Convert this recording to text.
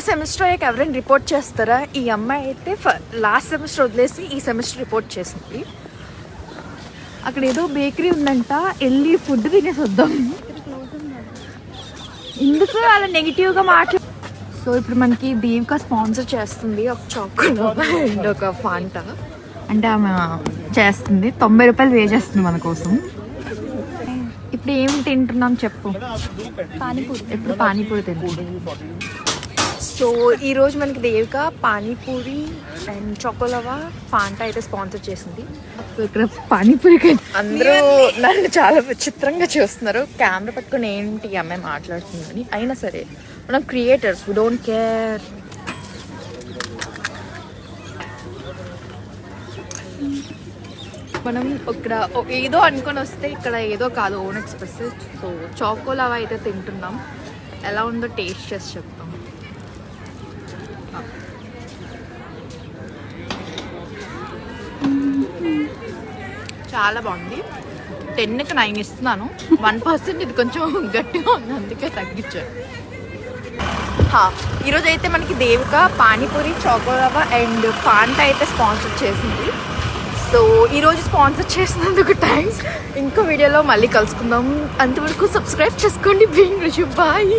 Semester అయ్యాక ఎవరైనా report చేస్తారా? ఈ అమ్మాయి అయితే లాస్ట్ సెమిస్టర్ వదిలేసి ఈ సెమిస్టర్ రిపోర్ట్ చేసింది. అక్కడ ఏదో బేకరీ ఉందంట, వెళ్ళి ఫుడ్ తినేసి వద్దాం. ఎందుకు అలా నెగిటివ్గా మాట్లా. సో ఇప్పుడు మనకి దేవిక స్పాన్సర్ చేస్తుంది ఒక చాక్లెట్ అండ్ ఒక ఫాంటా. అంటే ఆమె చేస్తుంది, 90 రూపాయలు పే చేస్తుంది మన కోసం. ఇప్పుడు ఏం తింటున్నాం చెప్పు? పానీపూరి. ఎప్పుడు పానీపూరి తింటుంది. సో ఈరోజు మనకి దేవిక పానీపూరి అండ్ చాకోలవా ఫాంటా అయితే స్పాన్సర్ చేసింది. సో ఇక్కడ పానీపూరికి అందరూ నన్ను చాలా విచిత్రంగా చూస్తున్నారు. కెమెరా పట్టుకుని ఏంటి అమ్మాయి మాట్లాడుతుందని. అయినా సరే మనం క్రియేటర్స్, వి డోంట్ కేర్. మనం ఇక్కడ ఏదో అనుకొని వస్తే ఇక్కడ ఏదో కాదు, ఓన్ ఎక్స్ప్రెస్. సో చాకోలవా అయితే తింటున్నాం. ఎలా ఉందో టేస్ట్ చేసి చెప్తాం. చాలా బాగుంది. 10కి 9 ఇస్తున్నాను. 1% ఇది కొంచెం గట్టిగా ఉంది, అందుకే తగ్గించాను. ఈరోజు అయితే మనకి దేవిక పానీపూరి, చాకోలవా అండ్ ఫాంటా అయితే స్పాన్సర్ చేసింది. సో ఈరోజు స్పాన్సర్ చేసినందుకు థ్యాంక్స్. ఇంకో వీడియోలో మళ్ళీ కలుసుకుందాం. అంతవరకు సబ్స్క్రైబ్ చేసుకోండి. బీయింగ్ రిషు. బాయ్.